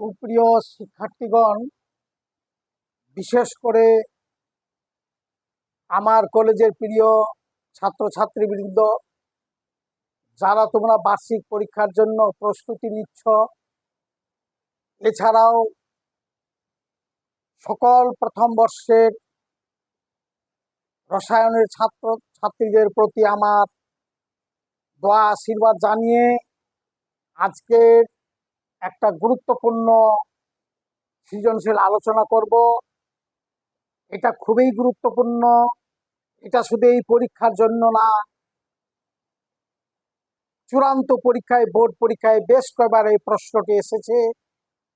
সুপ্রিয় শিক্ষার্থীগণ, বিশেষ করে আমার কলেজের প্রিয় ছাত্রছাত্রীবৃন্দ, যারা তোমরা বার্ষিক পরীক্ষার জন্য প্রস্তুতি নিচ্ছ, এছাড়াও সকল প্রথম বর্ষের রসায়নের ছাত্রছাত্রীদের প্রতি আমার দোয়া আশীর্বাদ জানিয়ে আজকের একটা গুরুত্বপূর্ণ সৃজনশীল আলোচনা করব। এটা খুবই গুরুত্বপূর্ণ। এটা শুধু এই পরীক্ষার জন্য না, চূড়ান্ত পরীক্ষায়, বোর্ড পরীক্ষায় বেশ কয়েকবার এই প্রশ্নটি এসেছে।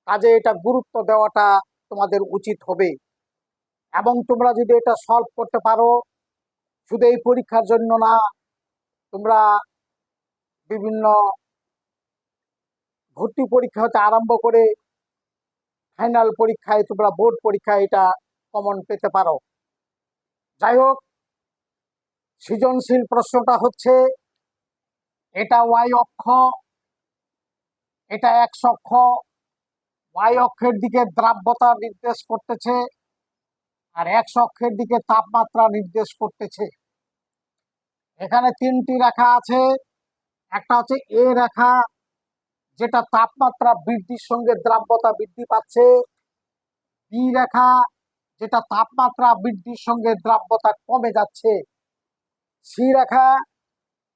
কাজে এটা গুরুত্ব দেওয়াটা তোমাদের উচিত হবে, এবং তোমরা যদি এটা সলভ করতে পারো, শুধু এই পরীক্ষার জন্য না, তোমরা বিভিন্ন ভর্তি পরীক্ষা হতে আরম্ভ করে ফাইনাল পরীক্ষায়, তোমরা বোর্ড পরীক্ষায় এটা কমন পেতে পারো। যাই হোক, সৃজনশীল প্রশ্নটা হচ্ছে, এটা ওয়াই অক্ষ, এটা এক্স অক্ষ। ওয়াই অক্ষের দিকে দ্রাব্যতা নির্দেশ করতেছে, আর এক্স অক্ষের দিকে তাপমাত্রা নির্দেশ করতেছে। এখানে তিনটি রেখা আছে। একটা হচ্ছে এ রেখা, যেটা তাপমাত্রা বৃদ্ধির সঙ্গে দ্রাব্যতা বৃদ্ধি পাচ্ছে। বি রেখা, যেটা তাপমাত্রা বৃদ্ধির সঙ্গে দ্রাব্যতা কমে যাচ্ছে। সি রেখা,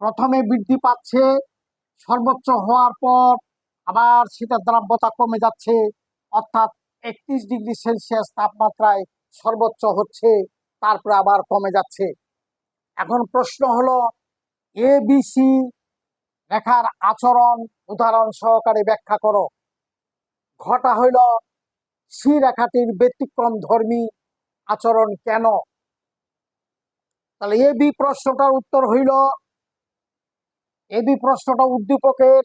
প্রথমে বৃদ্ধি পাচ্ছে, সর্বোচ্চ হওয়ার পর আবার সেটা দ্রাব্যতা কমে যাচ্ছে, অর্থাৎ 31 ডিগ্রি সেলসিয়াস তাপমাত্রায় সর্বোচ্চ হচ্ছে, তারপরে আবার কমে যাচ্ছে। এখন প্রশ্ন হলো, এ বি সি রেখার আচরণ উদাহরণ সহকারে ব্যাখ্যা করো। ঘটা হইল সি রেখাটির ব্যতিক্রম ধর্মী আচরণ কেন? তাহলে এ বি প্রশ্নটার উত্তর হইল, এ বি প্রশ্নটা উদ্দীপকের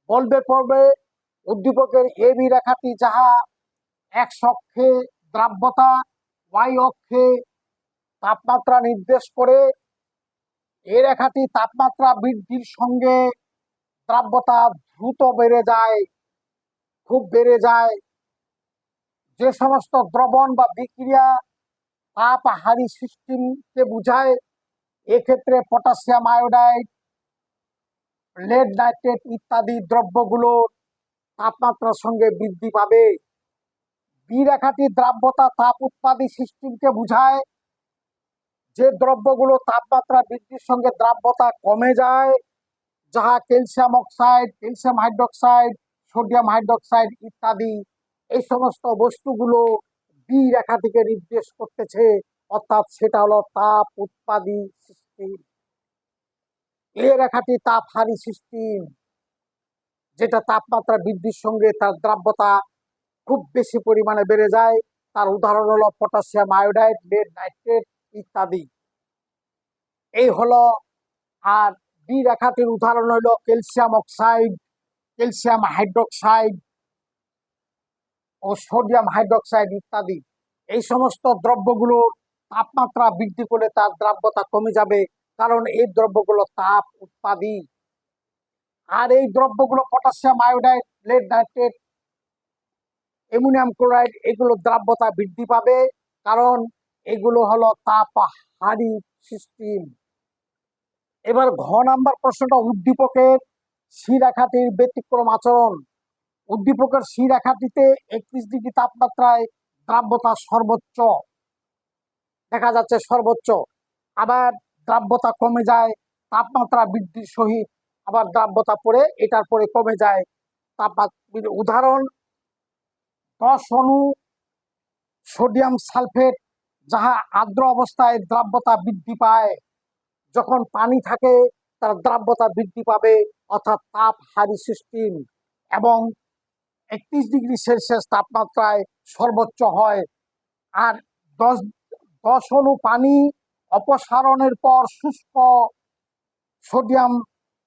বলবে পড়বে। উদ্দীপকের এ বি রেখাটি যাহা এক্স অক্ষে দ্রাব্যতা, ওয়াই অক্ষে তাপমাত্রা নির্দেশ করে, এই রেখাটি তাপমাত্রা বৃদ্ধির সঙ্গে দ্রাব্যতা দ্রুত বেড়ে যায়, খুব বেড়ে যায়। যে সমস্ত দ্রবণ বা বিক্রিয়া তাপহারী সিস্টেমকে বোঝায়, এক্ষেত্রে পটাশিয়াম আয়োডাইড, লেড নাইট্রেট ইত্যাদি দ্রব্যগুলোর তাপমাত্রার সঙ্গে বৃদ্ধি পাবে। বি রেখাটি দ্রাব্যতা তাপ উৎপাদী সিস্টেমকে বোঝায়। যে দ্রব্যগুলো তাপমাত্রা বৃদ্ধির সঙ্গে দ্রাব্যতা কমে যায়, যাহা calcium oxide, calcium hydroxide, sodium hydroxide ইত্যাদি, এই সমস্ত বস্তুগুলো বি রেখাটিকে নির্দেশ করতেছে, অর্থাৎ সেটা হলো তাপ উৎপাদী সিস্টেম। এ রেখাটি তাপহারী সিস্টেম, যেটা তাপমাত্রা বৃদ্ধির সঙ্গে তার দ্রাব্যতা খুব বেশি পরিমাণে বেড়ে যায়। তার উদাহরণ হলো পটাশিয়াম আয়োডাইড, লেড নাইট্রেট ইত্যাদি। এই হলো। আর বি রেখাটির উদাহরণ হলো ক্যালসিয়াম অক্সাইড, ক্যালসিয়াম হাইড্রোক্সাইড ও সোডিয়াম হাইড্রোক্সাইড ইত্যাদি। এই সমস্ত দ্রব্যগুলোর তাপমাত্রা বৃদ্ধি করলে তার দ্রাব্যতা কমে যাবে, কারণ এই দ্রব্যগুলো তাপ উৎপাদী। আর এই দ্রব্যগুলো potassium iodide, lead nitrate, ammonium chloride, এগুলো দ্রাব্যতা বৃদ্ধি পাবে, কারণ এগুলো হলো তাপহারী সিস্টেম। এবার ঘ নাম্বার প্রশ্নটা, উদ্দীপকের সি রেখাটির ব্যতিক্রম আচরণ। উদ্দীপকের সি রেখাটিতে 31 ডিগ্রি তাপমাত্রায় দ্রাব্যতা সর্বোচ্চ দেখা যাচ্ছে, সর্বোচ্চ। আবার দ্রাব্যতা কমে যায় তাপমাত্রা বৃদ্ধির সহিত, আবার দ্রাব্যতা পরে এটার পরে কমে যায় তাপমাত্রা। উদাহরণ, 10 অণু সোডিয়াম সালফেট, যাহা আর্দ্র অবস্থায় দ্রাব্যতা বৃদ্ধি পায়, যখন পানি থাকে তার দ্রাব্যতা বৃদ্ধি পাবে, অর্থাৎ তাপহারী সিস্টেম, এবং 31 ডিগ্রি সেলসিয়াস তাপমাত্রায় সর্বোচ্চ হয়। আর 10 অণু পানি অপসারণের পর শুষ্ক সোডিয়াম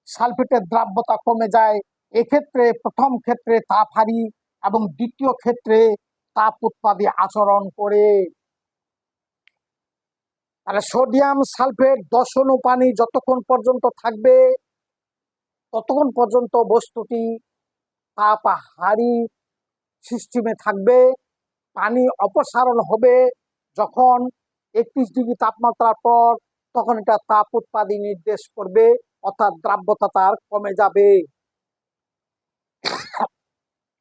সালফেটের দ্রাব্যতা কমে যায়। এক্ষেত্রে প্রথম ক্ষেত্রে তাপহারী এবং দ্বিতীয় ক্ষেত্রে তাপ উৎপাদী আচরণ করে। তাহলে সোডিয়াম সালফেট 10 অণু পানি যতক্ষণ পর্যন্ত থাকবে, ততক্ষণ পর্যন্ত বস্তুটি তাপহারী সিস্টেমে থাকবে। পানি অপসারণ হবে যখন 31 ডিগ্রি তাপমাত্রার পর, তখন এটা তাপ উৎপাদন নির্দেশ করবে, অর্থাৎ দ্রাব্যতা তার কমে যাবে।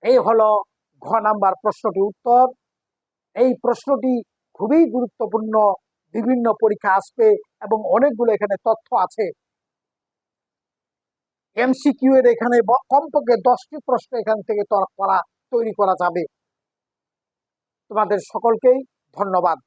এই হলো ঘ নাম্বার প্রশ্নটি উত্তর। এই প্রশ্নটি খুবই গুরুত্বপূর্ণ, বিভিন্ন পরীক্ষা আসবে এবং অনেকগুলো এখানে তথ্য আছে। এমসিকিউ এর এখানে কমপক্ষে 10টি প্রশ্ন এখান থেকে তৈরি করা যাবে। তোমাদের সকলকেই ধন্যবাদ।